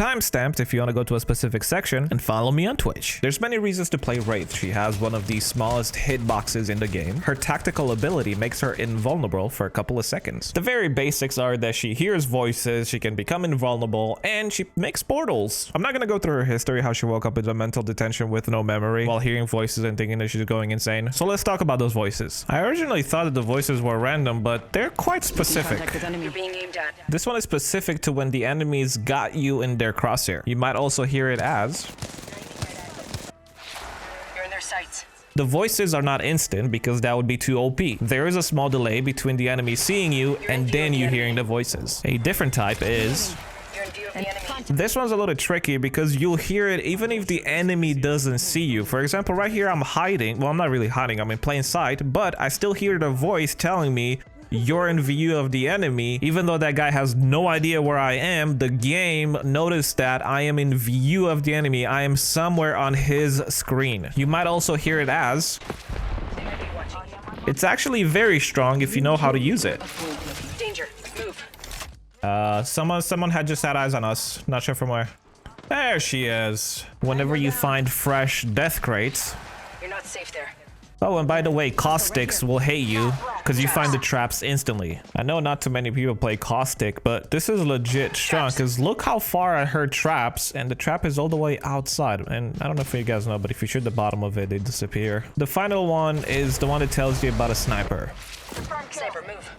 timestamped if you want to go to a specific section, and follow me on Twitch. There's many reasons to play Wraith. She has one of the smallest hitboxes in the game. Her tactical ability makes her invulnerable for a couple of seconds. The very basics are that she hears voices, she can become invulnerable, and she makes portals. I'm not gonna go through her history, how she woke up into mental detention with no memory while hearing voices and thinking that she's going insane. So let's talk about those voices. I originally thought that the voices were random, but they're quite specific. This one is specific to when the enemies got you in their crosshair. You might also hear it as... You're in their sights. The voices are not instant because that would be too OP. There is a small delay between the enemy seeing you and then you hearing the voices. A different type is... This one's a little tricky because you'll hear it even if the enemy doesn't see you. For example, right here I'm hiding. Well, I'm not really hiding, I'm in plain sight, but I still hear the voice telling me you're in view of the enemy. Even though that guy has no idea where I am, the game noticed that I am in view of the enemy. I am somewhere on his screen. You might also hear it as... It's actually very strong if you know how to use it. Danger. Move. Someone had just had eyes on us. Not sure from where. There she is. Whenever you find fresh death crates. You're not safe there. Oh, and by the way, caustics will hate you because you find the traps instantly. I know not too many people play caustic, but this is legit strong because look how far I heard traps, and the trap is all the way outside. And I don't know if you guys know, but if you shoot the bottom of it, they disappear. The final one is the one that tells you about a sniper. Sniper, move.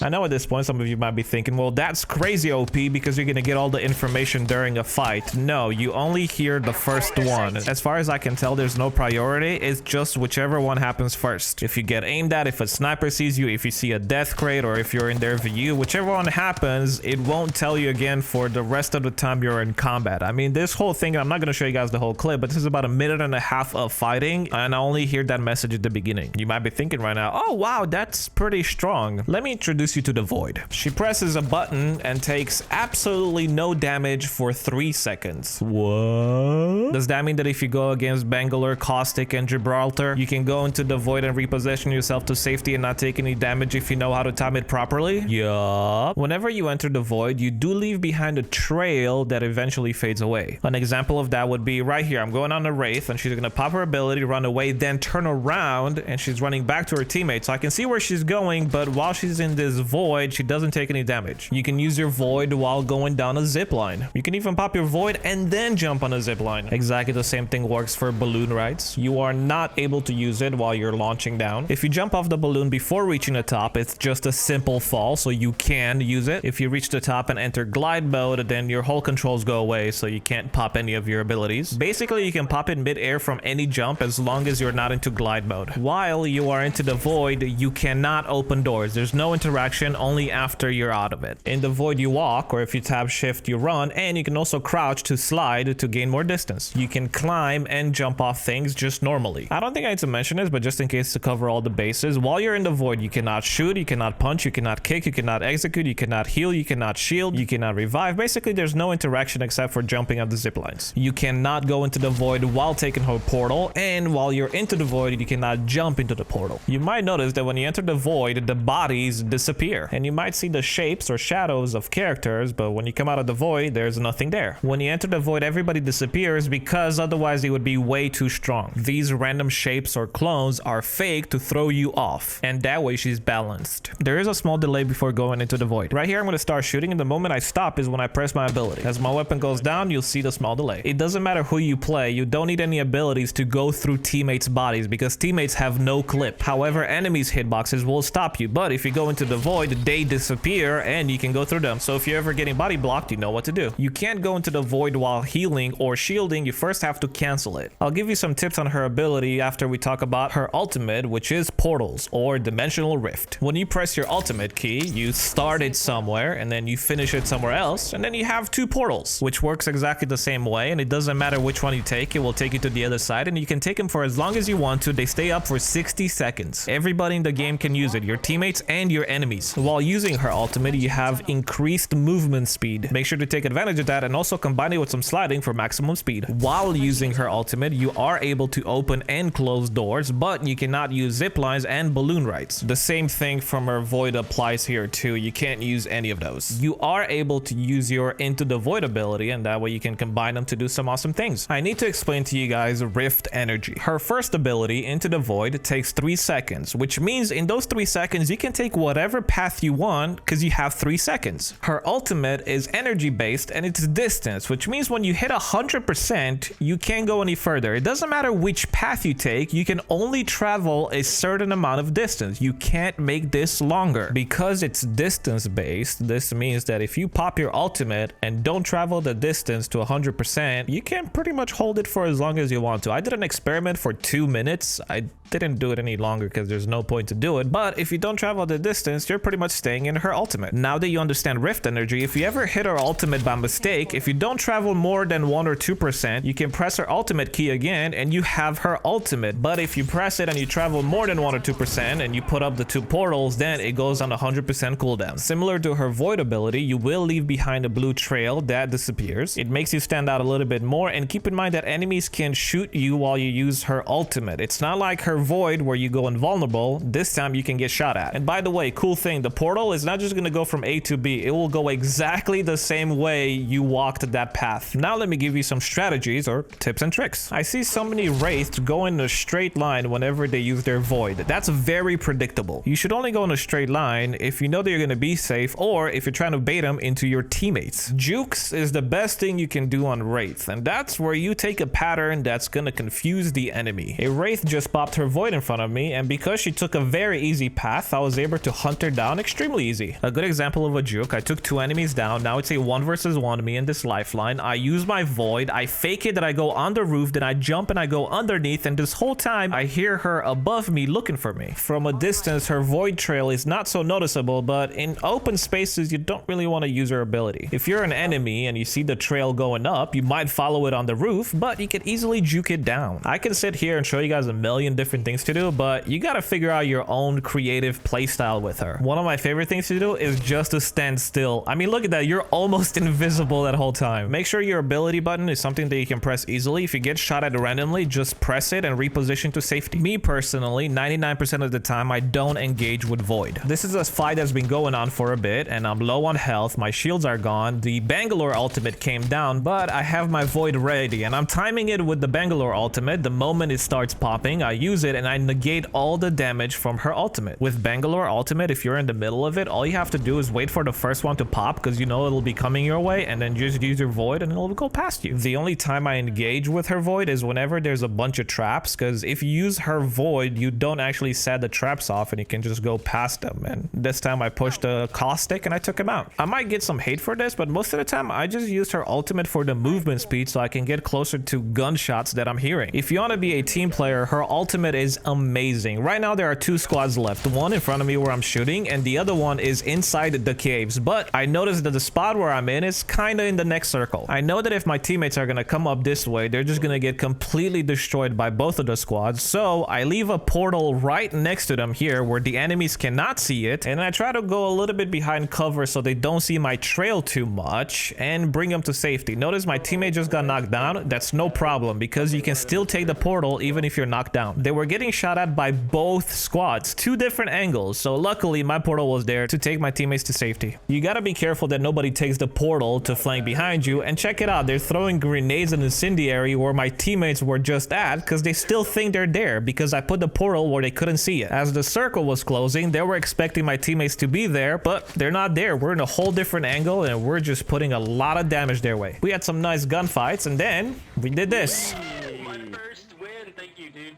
I know at this point some of you might be thinking, well, that's crazy OP because you're gonna get all the information during a fight. No, you only hear the first one. As far as I can tell, there's no priority. It's just whichever one happens first. If you get aimed at, if a sniper sees you, if you see a death crate, or if you're in their view, whichever one happens, it won't tell you again for the rest of the time you're in combat. I mean, this whole thing, I'm not gonna show you guys the whole clip, but this is about 1.5 minutes of fighting, and I only hear that message at the beginning. You might be thinking right now, oh wow, that's pretty strong. Let me introduce you to the Void. She presses a button and takes absolutely no damage for 3 seconds. What? Does that mean that if you go against Bangalore, Caustic, and Gibraltar, you can go into the Void and reposition yourself to safety and not take any damage if you know how to time it properly? Yup. Whenever you enter the Void, you do leave behind a trail that eventually fades away. An example of that would be right here. I'm going on a Wraith and she's gonna pop her ability, run away, then turn around and she's running back to her teammate. So I can see where she's going, but while she's in this Void, she doesn't take any damage. You can use your Void while going down a zip line. You can even pop your Void and then jump on a zip line. Exactly the same thing works for balloon rides. You are not able to use it while you're launching down. If you jump off the balloon before reaching the top, it's just a simple fall, so you can use it. If you reach the top and enter glide mode, then your whole controls go away, so you can't pop any of your abilities. Basically, you can pop it mid-air from any jump as long as you're not into glide mode. While you are into the Void, you cannot open doors. There's no interaction, only after you're out of it. In the Void, you walk, or if you tap shift, you run, and you can also crouch to slide to gain more distance. You can climb and jump off things just normally. I don't think I need to mention this, but just in case to cover all the bases, while you're in the Void, you cannot shoot, you cannot punch, you cannot kick, you cannot execute, you cannot heal, you cannot shield, you cannot revive. Basically, there's no interaction except for jumping up the zip lines. You cannot go into the Void while taking her portal, and while you're into the Void, you cannot jump into the portal. You might notice that when you enter the Void, the bodies disappear, and you might see the shapes or shadows of characters, but when you come out of the Void, there's nothing there. When you enter the Void, everybody disappears because otherwise they would be way too strong. These random shapes or clones are fake to throw you off, and that way she's balanced. There is a small delay before going into the Void. Right here, I'm going to start shooting, and the moment I stop is when I press my ability. As my weapon goes down, you'll see the small delay. It doesn't matter who you play, you don't need any abilities to go through teammates' bodies because teammates have no clip. However, enemies' hitboxes will stop you, but if you go into the Void, they disappear and you can go through them. So if you're ever getting body blocked, you know what to do. You can't go into the Void while healing or shielding. You first have to cancel it. I'll give you some tips on her ability after we talk about her ultimate, which is portals or dimensional rift. When you press your ultimate key, you start it somewhere and then you finish it somewhere else, and then you have 2 portals, which works exactly the same way, and it doesn't matter which one you take, it will take you to the other side, and you can take them for as long as you want to. They stay up for 60 seconds. Everybody in the game can use it, your teammates and your enemies. While using her ultimate, you have increased movement speed. Make sure to take advantage of that and also combine it with some sliding for maximum speed. While using her ultimate, you are able to open and close doors, but you cannot use zip lines and balloon rights. The same thing from her void applies here too. You can't use any of those. You are able to use your Into the Void ability, and that way you can combine them to do some awesome things. I need to explain to you guys Rift Energy. Her first ability, Into the Void, takes 3 seconds, which means in those 3 seconds you can take whatever path you want because you have 3 seconds. Her ultimate is energy based and it's distance, which means when you hit 100% you can't go any further. It doesn't matter which path you take, you can only travel a certain amount of distance. You can't make this longer. Because it's distance based, this means that if you pop your ultimate and don't travel the distance to 100%, you can pretty much hold it for as long as you want to. I did an experiment for 2 minutes. I didn't do it any longer because there's no point to do it, but if you don't travel the distance, you're pretty much staying in her ultimate. Now that you understand Rift Energy, if you ever hit her ultimate by mistake, if you don't travel more than 1 or 2%, you can press her ultimate key again and you have her ultimate. But if you press it and you travel more than 1 or 2% and you put up the 2 portals, then it goes on 100% cooldown. Similar to her void ability, you will leave behind a blue trail that disappears. It makes you stand out a little bit more, and keep in mind that enemies can shoot you while you use her ultimate. It's not like her void where you go invulnerable. This time you can get shot at. And by the way, cool thing, the portal is not just going to go from A to B. It will go exactly the same way you walked that path. Now let me give you some strategies or tips and tricks. I see so many wraiths go in a straight line whenever they use their void. That's very predictable. You should only go in a straight line if you know that you're going to be safe, or if you're trying to bait them into your teammates. Jukes is the best thing you can do on Wraith, and that's where you take a pattern that's going to confuse the enemy. A Wraith just popped her void in front of me, and because she took a very easy path, I was able to hunt her down extremely easy. A good example of a juke, I took 2 enemies down. Now it's a 1 versus 1 me in this lifeline. I use my void, I fake it that I go on the roof, then I jump and I go underneath, and this whole time I hear her above me looking for me. From a distance, her void trail is not so noticeable, but in open spaces you don't really want to use her ability. If you're an enemy and you see the trail going up, you might follow it on the roof, but you can easily juke it down. I can sit here and show you guys a million different things to do, but you gotta figure out your own creative playstyle with her. One of my favorite things to do is just to stand still. I mean, look at that, you're almost invisible that whole time. Make sure your ability button is something that you can press easily. If you get shot at randomly, just press it and reposition to safety. Me personally, 99% of the time I don't engage with void. This is a fight that's been going on for a bit and I'm low on health, my shields are gone, the Bangalore ultimate came down, but I have my void ready and I'm timing it with the Bangalore ultimate. The moment it starts popping, I use it and I negate all the damage from her ultimate. With Bangalore ultimate, if you're in the middle of it, all you have to do is wait for the first one to pop because you know it'll be coming your way, and then just use your void and it'll go past you. The only time I engage with her void is whenever there's a bunch of traps, because if you use her void, you don't actually set the traps off and you can just go past them. And this time I pushed a caustic and I took him out. I might get some hate for this, but most of the time I just used her ultimate for the movement speed so I can get closer to gunshots that I'm hearing. If you want to be a team player, her ultimate is amazing. Right now there are 2 squads left, one in front of me where I'm shooting and the other one is inside the caves, but I noticed that the spot where I'm in is kind of in the next circle. I know that if my teammates are going to come up this way, they're just going to get completely destroyed by both of the squads, so I leave a portal right next to them here where the enemies cannot see it, and I try to go a little bit behind cover so they don't see my trail too much and bring them to safety. Notice my teammate just got knocked down. That's no problem because you can still take the portal even if you're knocked down. They were getting shot at by both squads, 2 different angles, so luckily my portal was there to take my teammates to safety. You gotta be careful that nobody takes the portal to flank behind you, and check it out, they're throwing grenades and incendiary where my teammates were just at because they still think they're there because I put the portal where they couldn't see it. As the circle was closing, they were expecting my teammates to be there, but they're not there. We're in a whole different angle and we're just putting a lot of damage their way. We had some nice gunfights and then we did this.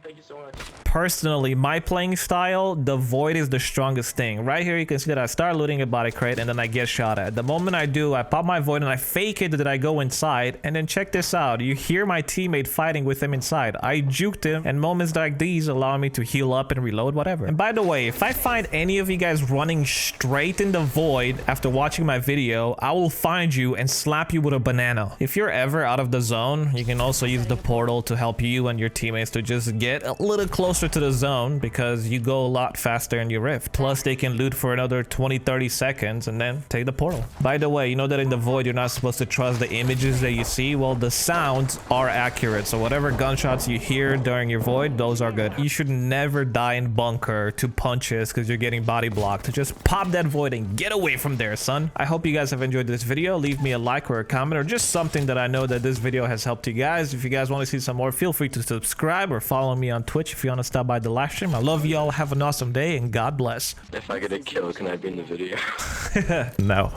Thank you so much. Personally, my playing style, the void is the strongest thing. Right here, you can see that I start looting a body crate and then I get shot at. The moment I do, I pop my void and I fake it that I go inside. And then check this out. You hear my teammate fighting with him inside. I juked him, and moments like these allow me to heal up and reload whatever. And by the way, if I find any of you guys running straight in the void after watching my video, I will find you and slap you with a banana. If you're ever out of the zone, you can also use the portal to help you and your teammates to just get a little closer to the zone because you go a lot faster in your rift. Plus, they can loot for another 20-30 seconds and then take the portal. By the way, you know that in the void, you're not supposed to trust the images that you see? Well, the sounds are accurate. So whatever gunshots you hear during your void, those are good. You should never die in bunker to punches because you're getting body blocked. Just pop that void and get away from there, son. I hope you guys have enjoyed this video. Leave me a like or a comment or just something that I know that this video has helped you guys. If you guys want to see some more, feel free to subscribe or follow me on Twitch if you want to stop by the live stream. I love y'all. Have an awesome day and God bless. If I get a kill, can I be in the video? No.